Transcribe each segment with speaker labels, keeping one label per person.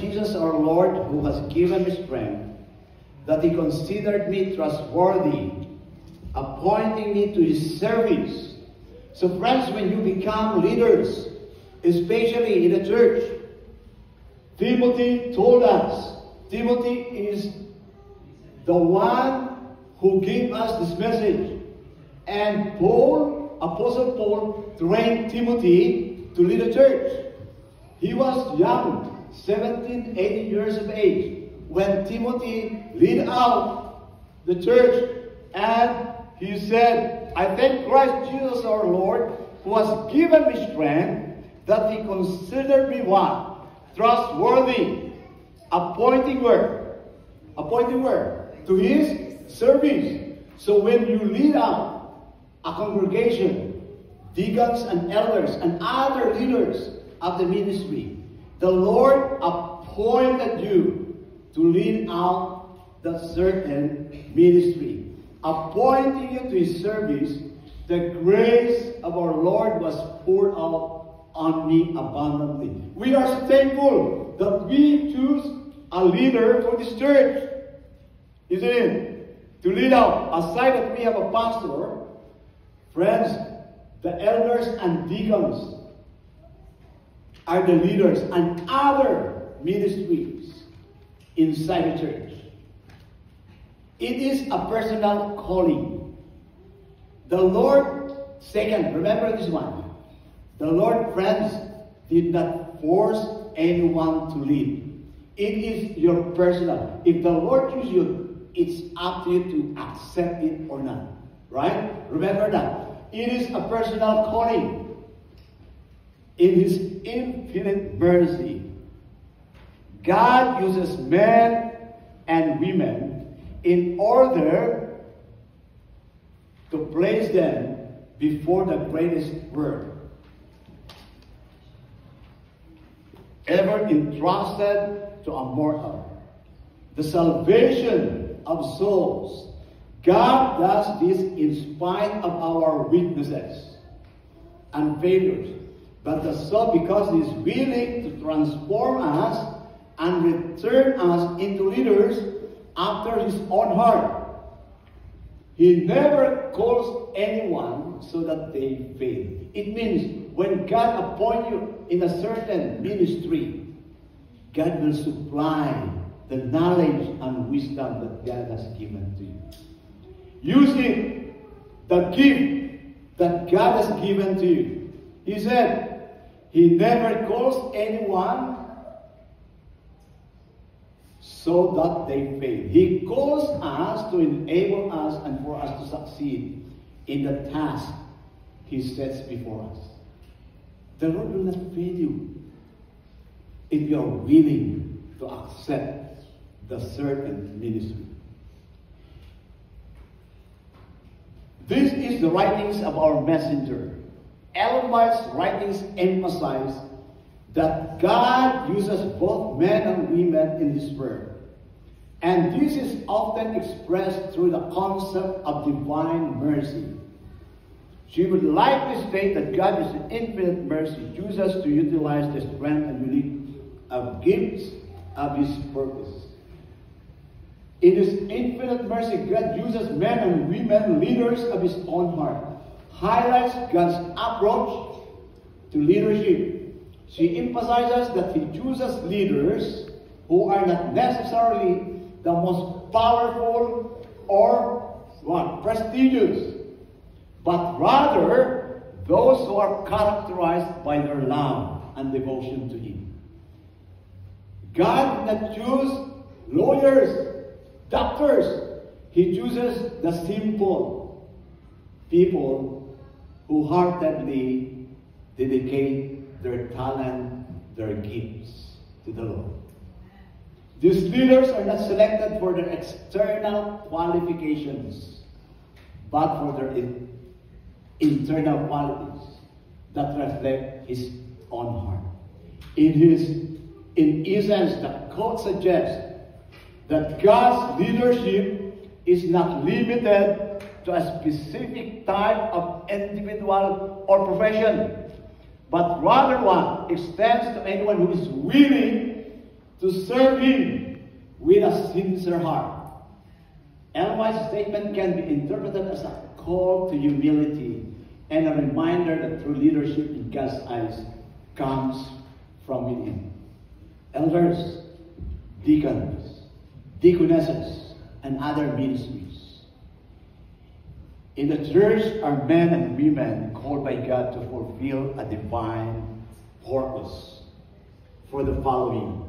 Speaker 1: Jesus our Lord, who has given me strength, that he considered me trustworthy, appointing me to his service. So friends, when you become leaders, especially in the church, Timothy told us, Timothy is the one who gave us this message. And Paul, Apostle Paul, trained Timothy to lead a church. He was young, 17, 18 years of age, when Timothy led out the church. And he said, I thank Christ Jesus our Lord, who has given me strength, that he considered me what? Trustworthy. Appointing where? Appointing where? To his service. So when you lead out a congregation, deacons and elders and other leaders of the ministry, the Lord appointed you to lead out the certain ministry. Appointing you to his service, the grace of our Lord was poured out on me abundantly. We are so thankful that we choose a leader for this church. Isn't it? To lead out. Aside that we have a pastor, friends, the elders and deacons are the leaders and other ministries inside the church. It is a personal calling. The Lord, second, remember this one. The Lord, friends, did not force anyone to lead. It is your personal. If the Lord chooses you, it's up to you to accept it or not. Right? Remember that. It is a personal calling. In his infinite mercy, God uses men and women in order to place them before the greatest work ever entrusted to a mortal. The salvation of souls. God does this in spite of our weaknesses and failures, but does so because he is willing to transform us and return us into leaders after his own heart. He never calls anyone so that they fail. It means when God appoints you in a certain ministry, God will supply the knowledge and wisdom that God has given to you. Using the gift that God has given to you. He said, he never calls anyone so that they fail. He calls us to enable us and for us to succeed in the task he sets before us. The Lord will not fail you if you are willing to accept the certain ministry. This is the writings of our messenger. Ellen White's writings emphasize that God uses both men and women in his word. And this is often expressed through the concept of divine mercy. She would likely state that God is in infinite mercy, chooses us to utilize the strength and unique gifts of his purpose. In his infinite mercy, God uses men and women, leaders of his own heart. Highlights God's approach to leadership. She emphasizes that he chooses leaders who are not necessarily the most powerful or prestigious, but rather those who are characterized by their love and devotion to him. God did not choose lawyers, doctors. He chooses the simple people who heartedly dedicate their talent, their gifts to the Lord. These leaders are not selected for their external qualifications, but for their internal qualities that reflect his own heart. In essence, the quote suggests that God's leadership is not limited to a specific type of individual or profession, but rather one extends to anyone who is willing to serve Him with a sincere heart. Ellen White's statement can be interpreted as a call to humility and a reminder that true leadership in God's eyes comes from within. Elders, deacons, deaconesses, and other ministries in the church are men and women called by God to fulfill a divine purpose for the following: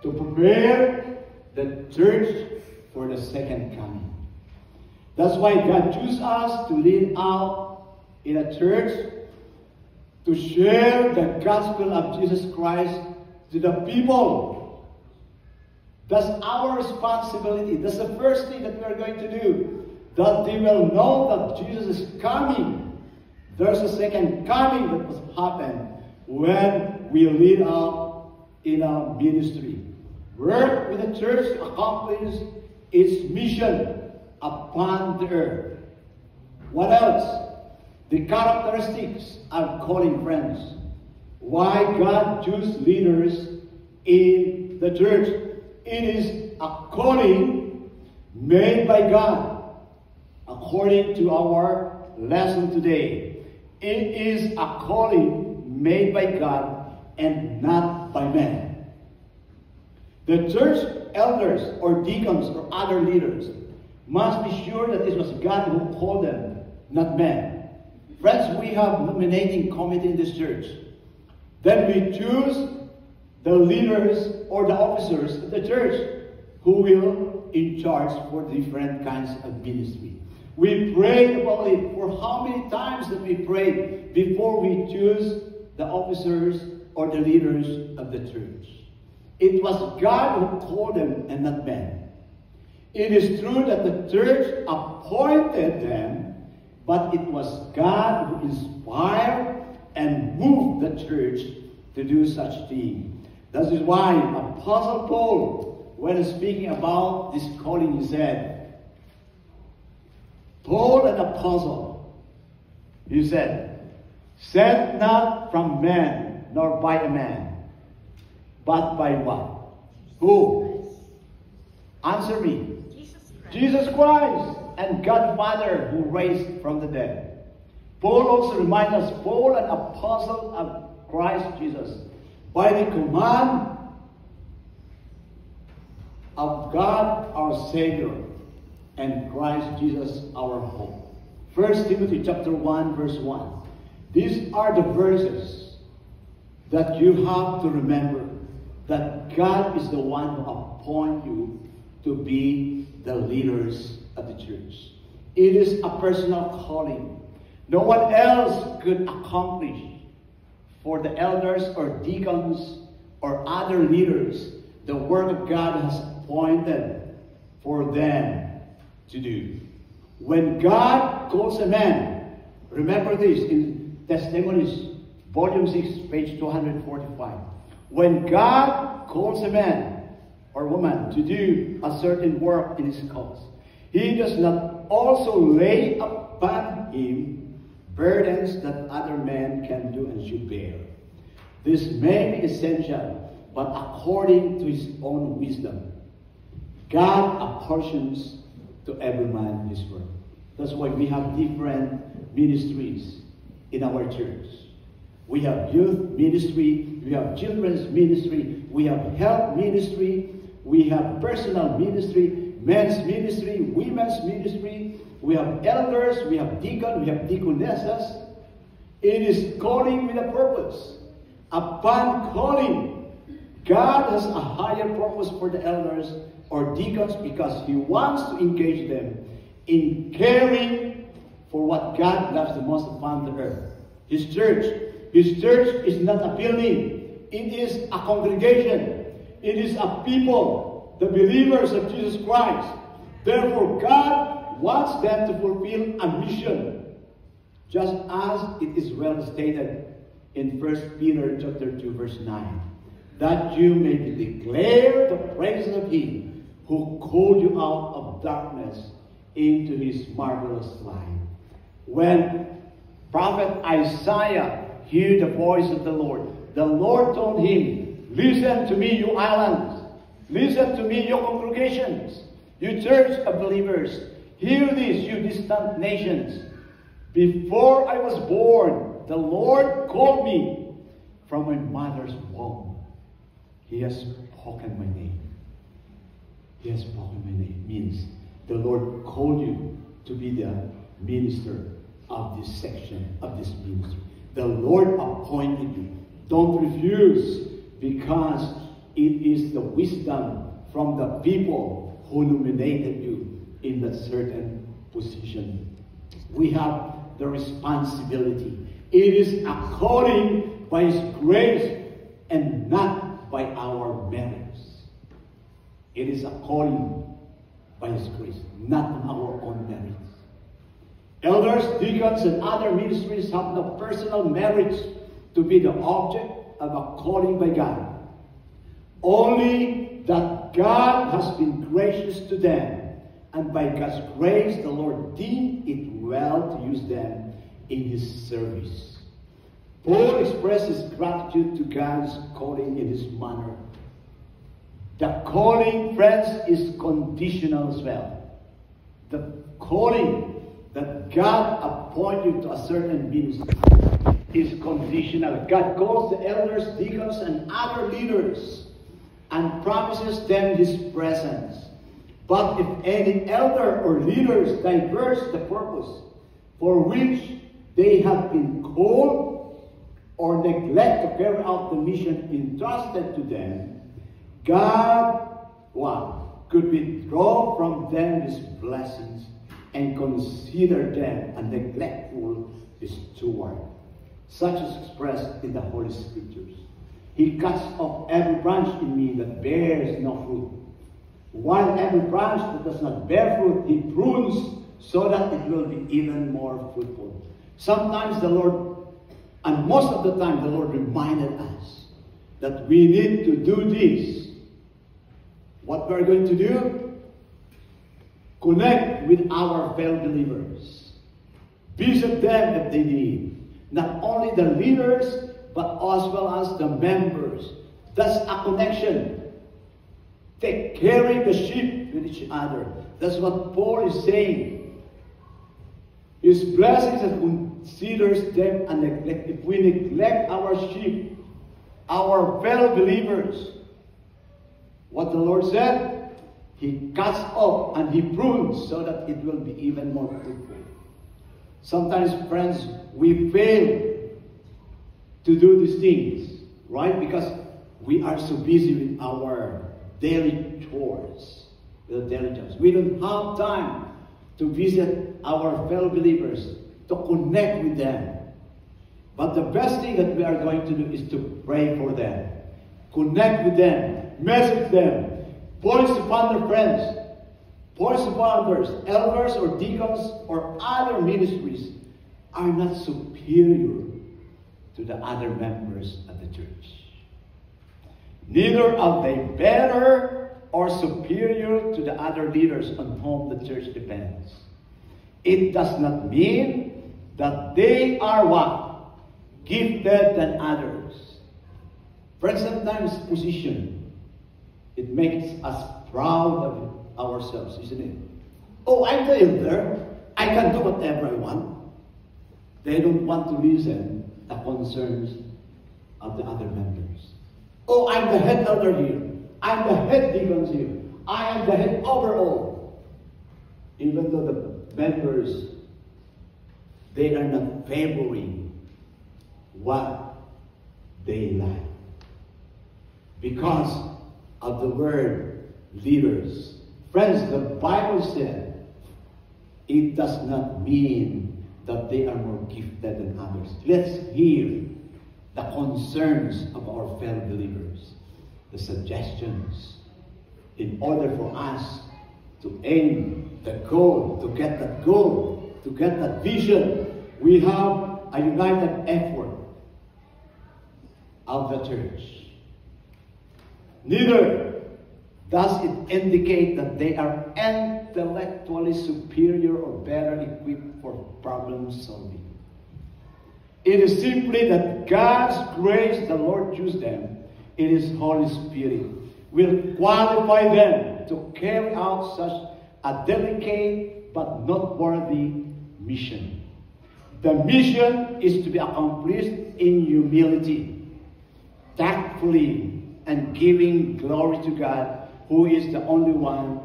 Speaker 1: to prepare the church for the second coming. That's why God chose us to lead out in a church to share the gospel of Jesus Christ to the people. That's our responsibility. That's the first thing that we are going to do. That they will know that Jesus is coming. There's a second coming that will happen when we lead out in our ministry. Work with the church to accomplish its mission upon the earth. What else? The characteristics of calling, friends. Why God chose leaders in the church. It is a calling made by God. According to our lesson today, it is a calling made by God and not by men. The church elders or deacons or other leaders must be sure that it was God who called them, not men. Friends, we have nominating committee in this church. Then we choose the leaders or the officers of the church who will in charge for different kinds of ministry. We prayed about it. For how many times did we pray before we choose the officers or the leaders of the church? It was God who called them and not men. It is true that the church appointed them, but it was God who inspired and moved the church to do such thing. That is why Apostle Paul, when speaking about this calling, he said, Paul, an apostle, he said, sent not from man, nor by a man, but by what? Who? Answer me. Jesus Christ and God Father who raised from the dead. Paul also reminds us, Paul, an apostle of Christ Jesus, by the command of God our Savior and Christ Jesus our hope. 1 Timothy chapter 1 verse 1. These are the verses that you have to remember, that God is the one who appointed you to be the leaders of the church. It is a personal calling. No one else could accomplish for the elders or deacons or other leaders the work of God has appointed for them to do. When God calls a man, remember this in Testimonies, volume 6, page 245. When God calls a man or woman to do a certain work in his cause, he does not also lay upon him burdens that other men can do and should bear. This may be essential, but according to his own wisdom, God apportions to every man his work. That's why we have different ministries in our church. We have youth ministry, we have children's ministry, we have health ministry, we have personal ministry, men's ministry, women's ministry, we have elders, we have deacons, we have deaconesses. It is calling with a purpose. Upon calling, God has a higher purpose for the elders or deacons because he wants to engage them in caring for what God loves the most upon the earth. His church. His church is not a building. It is a congregation. It is a people, the believers of Jesus Christ. Therefore, God wants them to fulfill a mission, just as it is well stated in 1 Peter chapter 2, verse 9, that you may declare the praises of him who called you out of darkness into his marvelous light. When prophet Isaiah heard the voice of the Lord told him, listen to me, you islands. Listen to me, you congregations, you church of believers. Hear this, you distant nations. Before I was born, the Lord called me from my mother's womb. He has spoken my name. He has spoken my name. Means the Lord called you to be the minister of this section, of this ministry. The Lord appointed you. Don't refuse, because it is the wisdom from the people who nominated you in that certain position. We have the responsibility. It is according by His grace and not by our merits. It is according by His grace, not on our own merits. Elders, deacons, and other ministries have no personal merits to be the object of a calling by God. Only that God has been gracious to them, and by God's grace, the Lord deemed it well to use them in His service. Paul expresses gratitude to God's calling in this manner. The calling, friends, is conditional as well. The calling that God appointed to a certain ministry is conditional. God calls the elders, deacons, and other leaders and promises them His presence. But if any elder or leaders diverge the purpose for which they have been called or neglect to carry out the mission entrusted to them, God, could withdraw from them His blessings and consider them a neglectful steward, such as expressed in the Holy Scriptures. He cuts off every branch in me that bears no fruit, while every branch that does not bear fruit, He prunes so that it will be even more fruitful. Sometimes the Lord, and most of the time, the Lord reminded us that we need to do this. What we're going to do? Connect with our fellow believers. Visit them if they need. Not only the leaders, but as well as the members. That's a connection. Take carry the sheep with each other. That's what Paul is saying. His blessings and considers them a neglect. If we neglect our sheep, our fellow believers, what the Lord said, He cuts off and He prunes so that it will be even more fruitful. Sometimes, friends, we fail to do these things, right? Because we are so busy with our daily chores, We don't have time to visit our fellow believers, to connect with them. But the best thing that we are going to do is to pray for them, connect with them, message them, voice upon their friends, voice upon others, elders or deacons or other ministries are not superior to the other members of the church. Neither are they better or superior to the other leaders on whom the church depends. It does not mean that they are what? Gifted than others. Friends, sometimes position, it makes us proud of ourselves, isn't it? Oh, I'm the elder. I can do whatever I want. They don't want to listen to the concerns of the other members. Oh, I'm the head elder here. I'm the head deacons here. I am the head overall. Even though the members, they are not favoring what they like. Because of the word leaders. Friends, the Bible said it does not mean that they are more gifted than others. Let's hear the concerns of our fellow believers, the suggestions, in order for us to aim the goal, to get that goal, to get that vision. We have a united effort of the church. Neither does it indicate that they are intellectually superior or better equipped for problem solving. It is simply that God's grace, the Lord used them in His Holy Spirit. will qualify them to carry out such a delicate but noteworthy mission. The mission is to be accomplished in humility, tactfully, and giving glory to God, who is the only one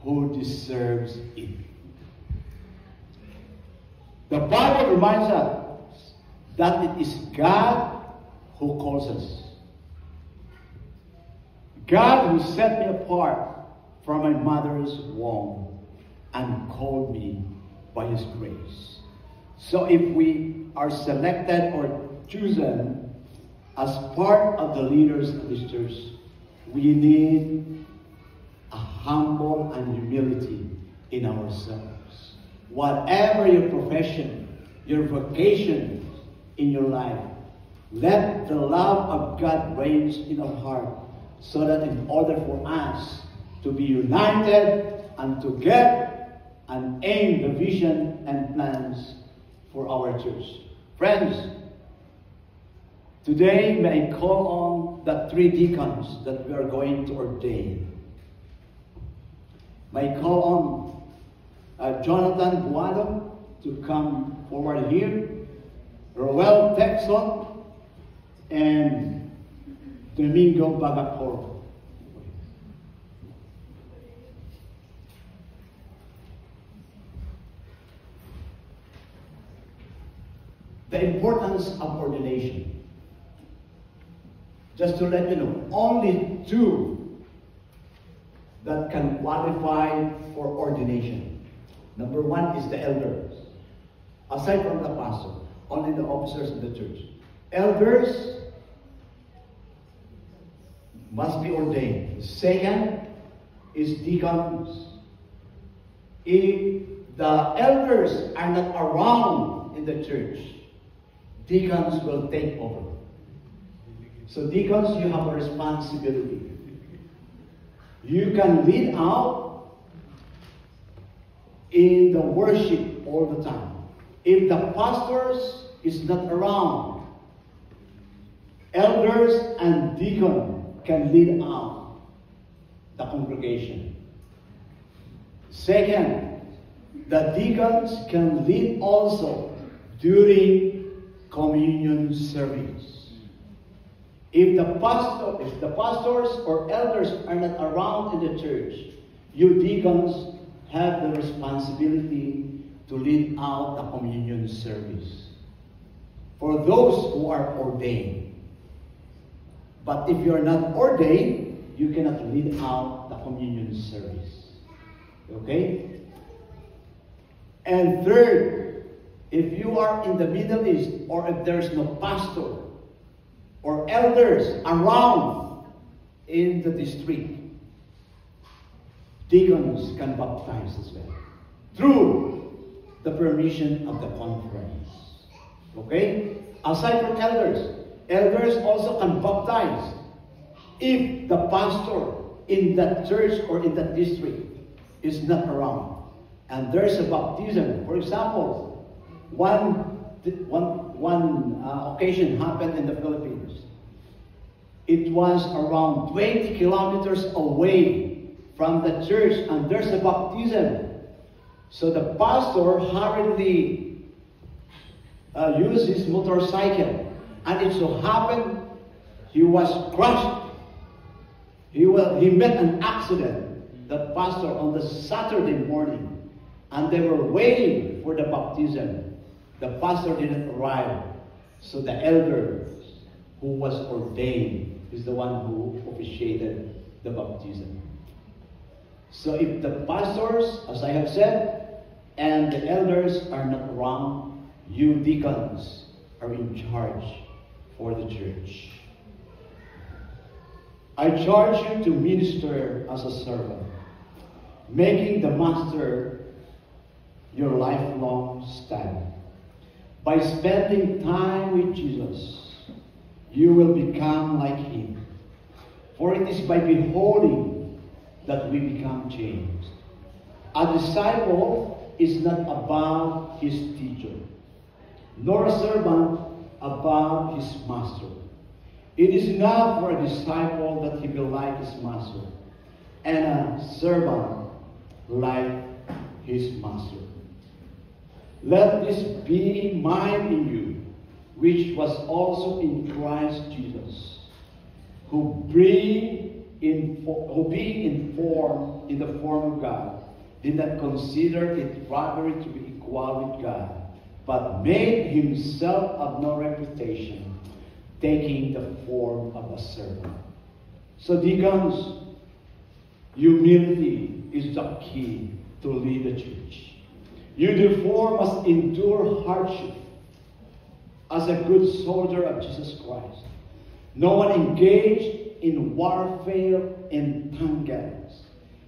Speaker 1: who deserves it. The Bible reminds us that it is God who calls us. God who set me apart from my mother's womb and called me by His grace. So if we are selected or chosen as part of the leaders of this church, we need a humble and humility in ourselves. Whatever your profession, your vocation in your life, let the love of God reign in our heart, so that in order for us to be united and to get and aim the vision and plans for our church. Friends, today may I call on the 3 deacons that we are going to ordain. May I call on Jonathan Buado to come forward here, Roel Texon, and Domingo Bagacor. The importance of ordination. Just to let you know, only 2 that can qualify for ordination. Number 1 is the elders. Aside from the pastor, only the officers of the church. Elders must be ordained. Second is deacons. If the elders are not around in the church, deacons will take over. So deacons, you have a responsibility. You can lead out in the worship all the time. If the pastors is not around, elders and deacons can lead out the congregation. Second, the deacons can lead also during communion service. If the pastors or elders are not around in the church, you deacons have the responsibility to lead out the communion service for those who are ordained. But if you are not ordained, you cannot lead out the communion service. Okay? And third, if you are in the Middle East, or if there's no pastor or elders around in the district, deacons can baptize as well through the permission of the conference. Okay? Aside from elders, elders also can baptize if the pastor in that church or in that district is not around. And there's a baptism. For example, one occasion happened in the Philippines. It was around 20 kilometers away from the church, and there's a baptism. So the pastor hurriedly used his motorcycle, and it so happened he was crushed. He met an accident, the pastor, on the Saturday morning, and they were waiting for the baptism. The pastor didn't arrive, so the elder who was ordained is the one who officiated the baptism. So if the pastors, as I have said, and the elders are not around, you deacons are in charge for the church. I charge you to minister as a servant, making the master your lifelong study. By spending time with Jesus, you will become like Him. For it is by beholding that we become changed. A disciple is not above his teacher, nor a servant above his master. It is enough for a disciple that he be like his master, and a servant like his master. Let this be mind in you, which was also in Christ Jesus, who being in form in the form of God, did not consider it robbery to be equal with God, but made himself of no reputation, taking the form of a servant. So deacons, humility is the key to lead the church. You therefore must endure hardship as a good soldier of Jesus Christ. No one engaged in warfare entangles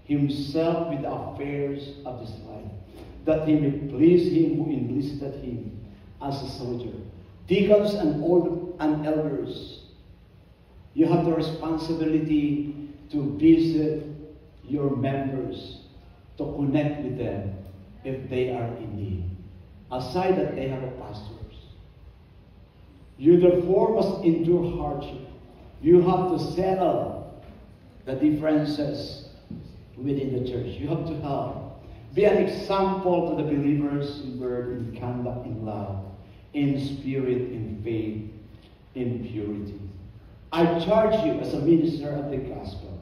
Speaker 1: himself with the affairs of this life, that he may please him who enlisted him as a soldier. Deacons and elders, you have the responsibility to visit your members, to connect with them if they are in need. Aside that, they have a pastors. You therefore must endure hardship. You have to settle the differences within the church. You have to help. Be an example to the believers in word, in conduct, in love, in spirit, in faith, in purity. I charge you as a minister of the gospel.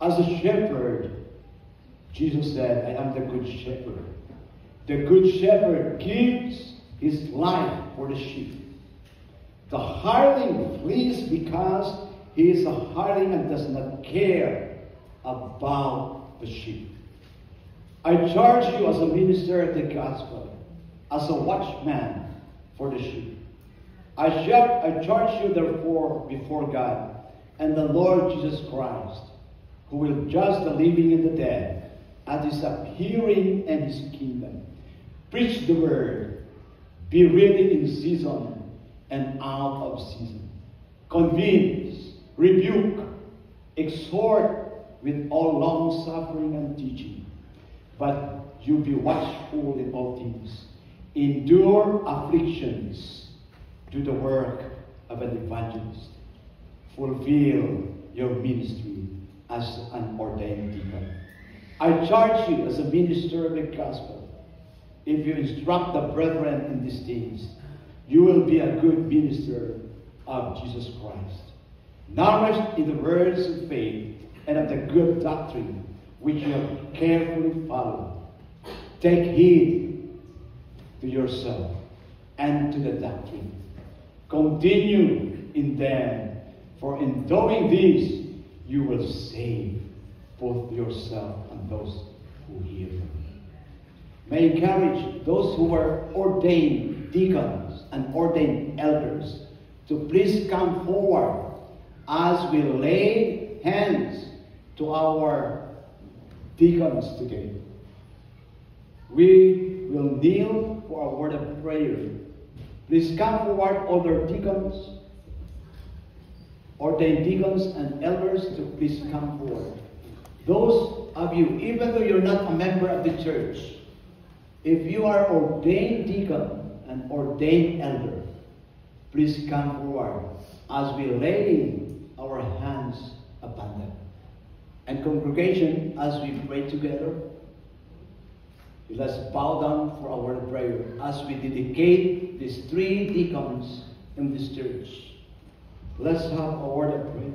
Speaker 1: As a shepherd, Jesus said, I am the good shepherd. The good shepherd gives his life for the sheep. The hireling flees because he is a hireling and does not care about the sheep. I charge you as a minister of the gospel, as a watchman for the sheep. I charge you therefore before God and the Lord Jesus Christ, who will judge the living and the dead at his appearing and his kingdom. Preach the word. Be ready in season and out of season. Convince, rebuke, exhort with all long suffering and teaching. But you be watchful in all things. Endure afflictions. Do the work of an evangelist. Fulfill your ministry as an ordained deacon. I charge you as a minister of the gospel. If you instruct the brethren in these things, you will be a good minister of Jesus Christ, nourished in the words of faith and of the good doctrine which you have carefully followed. Take heed to yourself and to the doctrine. Continue in them, for in doing this, you will save both yourself and those who hear you. May encourage those who are ordained deacons and ordained elders to please come forward as we lay hands to our deacons today. We will kneel for a word of prayer. Please come forward, older deacons, ordained deacons and elders, to please come forward. Those of you, even though you're not a member of the church, if you are ordained deacon and ordained elder, please come forward as we lay our hands upon them. And congregation, as we pray together, let's bow down for a word of prayer as we dedicate these 3 deacons in this church. Let's have a word of prayer.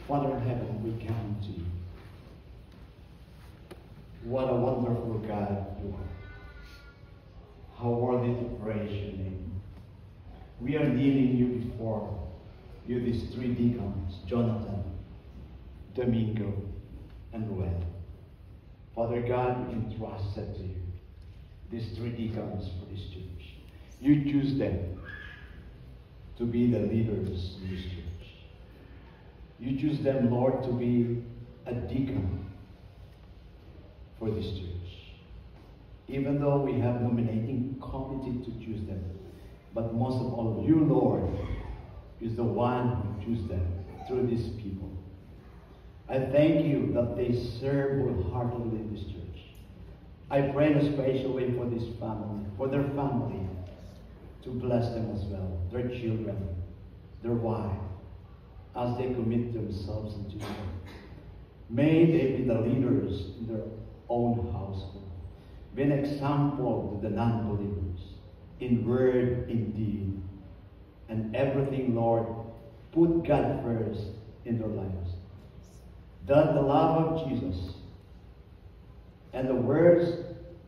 Speaker 1: Father in heaven, we come to you. What a wonderful God you are. How worthy to praise your name. We are kneeling you before you, these 3 deacons, Jonathan, Domingo, and Ruel. Father God, we entrusted to you these 3 deacons for this church. You choose them to be the leaders in this church. You choose them, Lord, to be a deacon for this church. Even though we have nominating committee to choose them, but most of all, you, Lord, is the one who chooses them through these people. I thank you that they serve wholeheartedly in this church. I pray in a special way for this family, for their family, to bless them as well, their children, their wives, as they commit themselves into you. May they be the leaders in their own household. Be an example to the non-believers in word, in deed, and everything, Lord. Put God first in their lives. That the love of Jesus and the words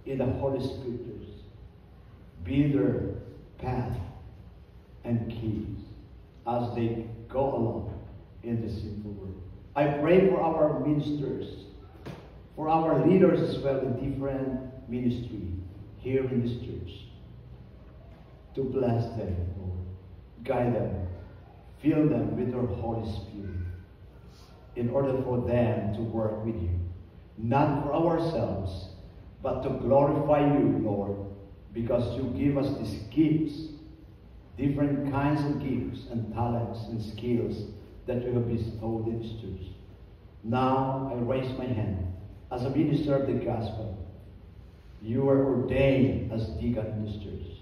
Speaker 1: in the Holy Scriptures be their path and keys as they go along in this simple world. I pray for our ministers, for our leaders as well in different ministry here in this church, to bless them, Lord. Guide them, fill them with your Holy Spirit in order for them to work with you, not for ourselves, but to glorify you, Lord, because you give us these gifts, different kinds of gifts and talents and skills that you have bestowed in this church. Now I raise my hand as a minister of the gospel. You are ordained as deacon in this church.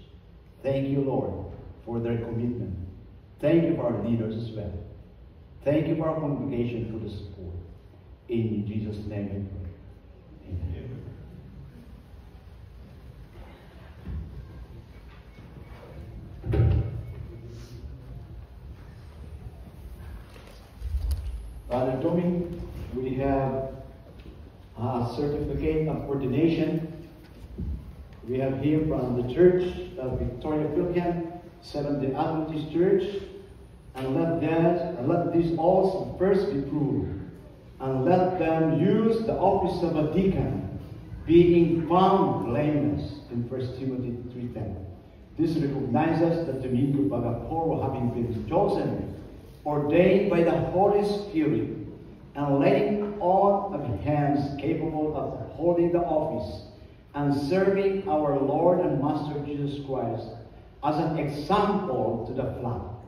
Speaker 1: Thank you, Lord, for their commitment. Thank you for our leaders as well. Thank you for our congregation for the support. In Jesus' name I pray. Amen. Brother Tommy, we have a certificate of ordination. We have here from the church of Victoria Pilgrim, Seventh-day Adventist Church, and let these also first be proved, and let them use the office of a deacon, being found blameless in 1 Timothy 3:10. This recognizes that Domingo Bagaporo, having been chosen, ordained by the Holy Spirit, and laying on of hands capable of holding the office and serving our Lord and Master Jesus Christ as an example to the flock,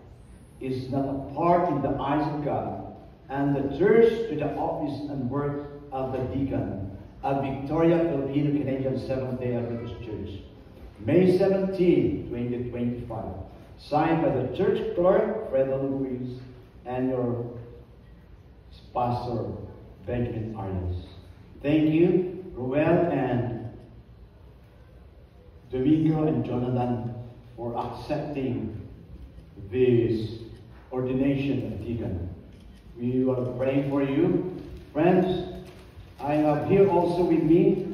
Speaker 1: is not apart in the eyes of God, and the church to the office and work of the deacon of Victoria Filipino Canadian Seventh-day Adventist Church, May 17, 2025. Signed by the church clerk, Fred Luis, and your pastor, Benjamin Arias. Thank you, Ruel and Domingo and Jonathan, for accepting this ordination of deacon. We are praying for you. Friends, I have here also with me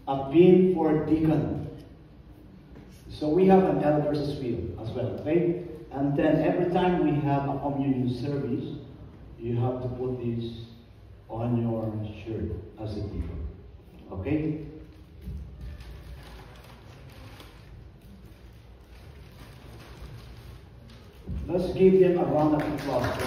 Speaker 1: a pin for deacon. So we have an elders as well, okay? And then every time we have a communion service, you have to put this on your shirt as a deacon. Okay? Let's give them a round of applause.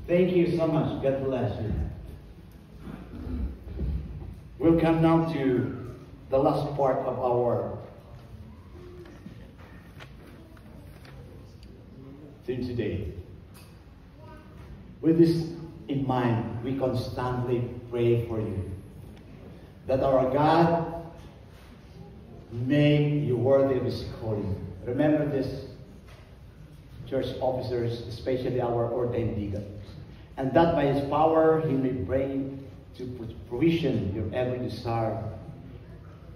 Speaker 1: Thank you so much. God bless you. We'll come now to the last part of our thing today. With this in mind, we constantly pray for you, that our God make you worthy of His calling. Remember this, church officers, especially our ordained deacons, and that by His power He may bring to fruition your every desire,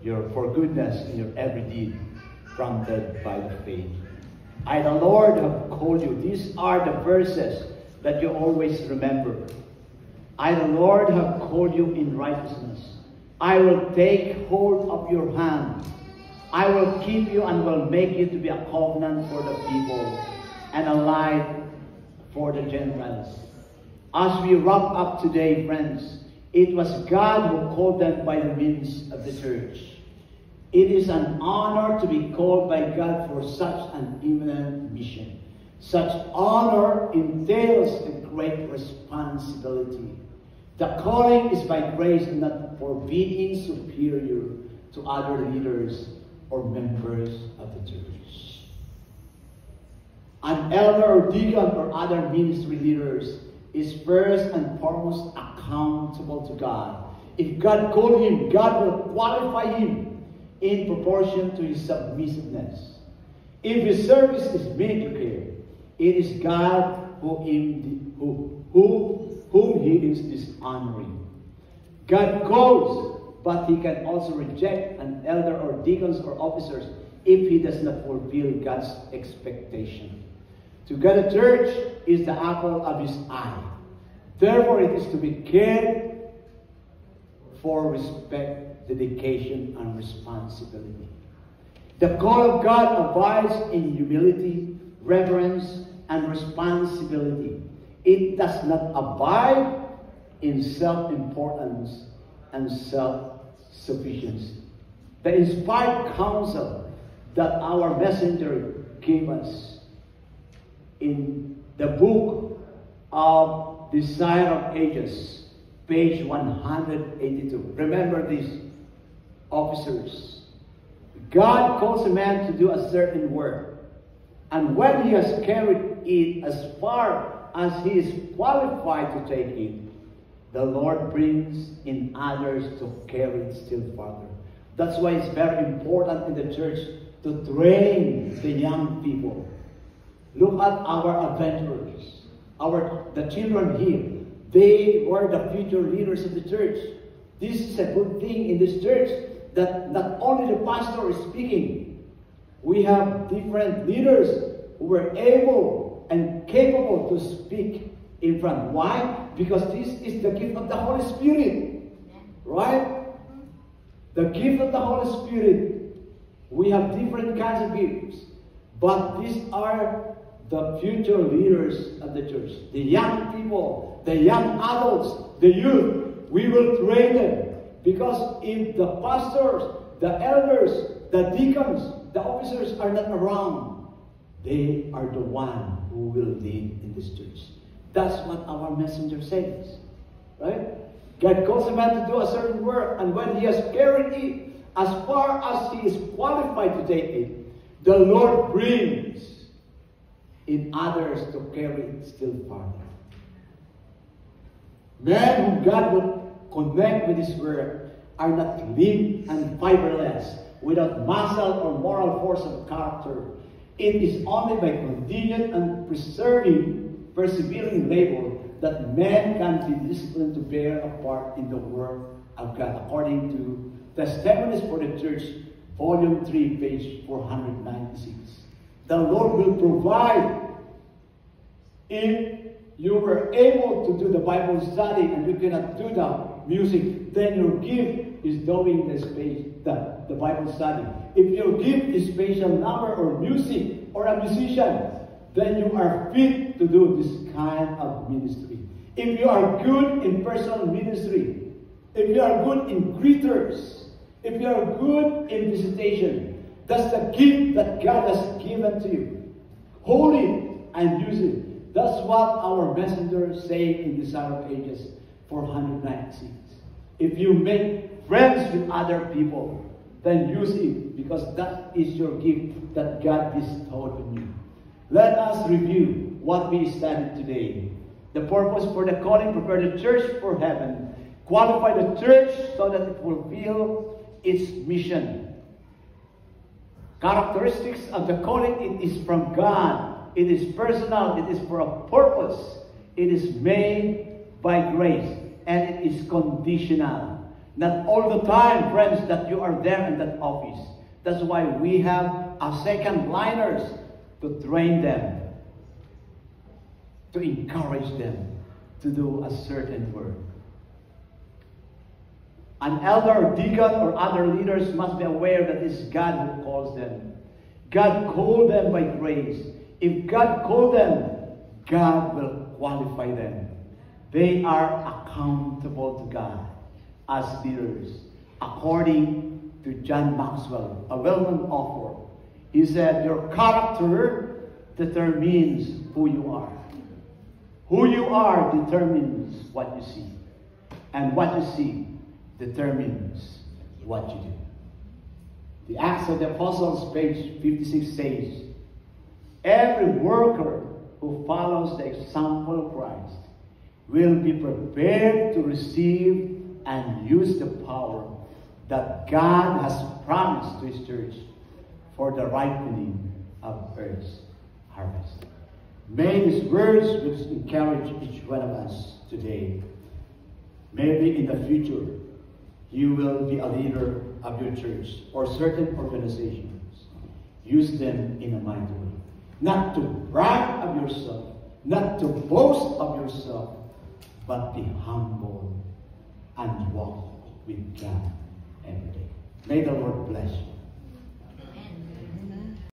Speaker 1: your forgoodness, and your every deed, prompted by the faith. I, the Lord, have called you. These are the verses that you always remember. I, the Lord, have called you in righteousness. I will take hold of your hand. I will keep you and will make you to be a covenant for the people and a light for the Gentiles. As we wrap up today, friends, it was God who called them by the means of the church. It is an honor to be called by God for such an eminent mission. Such honor entails a great responsibility. The calling is by grace, not for being superior to other leaders or members of the church. An elder or deacon or other ministry leaders is first and foremost accountable to God. If God called him, God will qualify him in proportion to his submissiveness. If his service is mediocre, it is God whom he is dishonoring. God calls, but he can also reject an elder or deacons or officers if he does not fulfill God's expectation. To God, a church is the apple of his eye. Therefore, it is to be cared for, respect, dedication, and responsibility. The call of God abides in humility, reverence, and responsibility. It does not abide in self-importance and self-sufficiency. The inspired counsel that our messenger gave us in the book of Desire of Ages, page 182. Remember this, officers. God calls a man to do a certain work, and when he has carried it as far as he is qualified to take it, the Lord brings in others to carry it still farther. That's why it's very important in the church to train the young people. Look at our adventurers, the children here. They were the future leaders of the church. This is a good thing in this church, that not only the pastor is speaking. We have different leaders who were able and capable to speak in front. Why? Because this is the gift of the Holy Spirit. Right? The gift of the Holy Spirit. We have different kinds of gifts. But these are the future leaders of the church. The young people, the young adults, the youth. We will train them. Because if the pastors, the elders, the deacons, the officers are not around, they are the one who will lead in this church. That's what our messenger says. Right? God calls a man to do a certain work, and when he has carried it as far as he is qualified to take it, the Lord brings in others to carry it still farther. Men whom God will connect with his word are not limp and fiberless, without muscle or moral force of character. It is only by continued and persevering labor that men can be disciplined to bear a part in the work of God, according to Testimonies for the Church, Volume 3, page 496. The Lord will provide. If you were able to do the Bible study and you cannot do the music, then your gift is doing the Bible study. If your gift is spatial number or music or a musician, then you are fit to do this kind of ministry. If you are good in personal ministry, if you are good in greeters, if you are good in visitation, that's the gift that God has given to you. Hold it and use it. That's what our messenger said in Desire of Ages 496. If you make friends with other people, then use it, because that is your gift that God bestowed on you. Let us review what we studied today. The purpose for the calling: prepare the church for heaven. Qualify the church so that it will fulfill its mission. Characteristics of the calling: it is from God. It is personal. It is for a purpose. It is made by grace. And it is conditional. Not all the time, friends, that you are there in that office. That's why we have our second liners to train them, to encourage them to do a certain work. An elder or deacon or other leaders must be aware that it is God who calls them. God called them by grace. If God called them, God will qualify them. They are accountable to God as leaders, according to John Maxwell, a well-known author. He said, your character determines who you are. Who you are determines what you see. And what you see determines what you do. The Acts of the Apostles, page 56 says, every worker who follows the example of Christ will be prepared to receive and use the power that God has promised to His church for the ripening of earth's harvest. May these words which encourage each one of us today. Maybe in the future, you will be a leader of your church or certain organizations. Use them in a mighty way. Not to brag of yourself, not to boast of yourself, but be humble and walk with God every day. May the Lord bless you.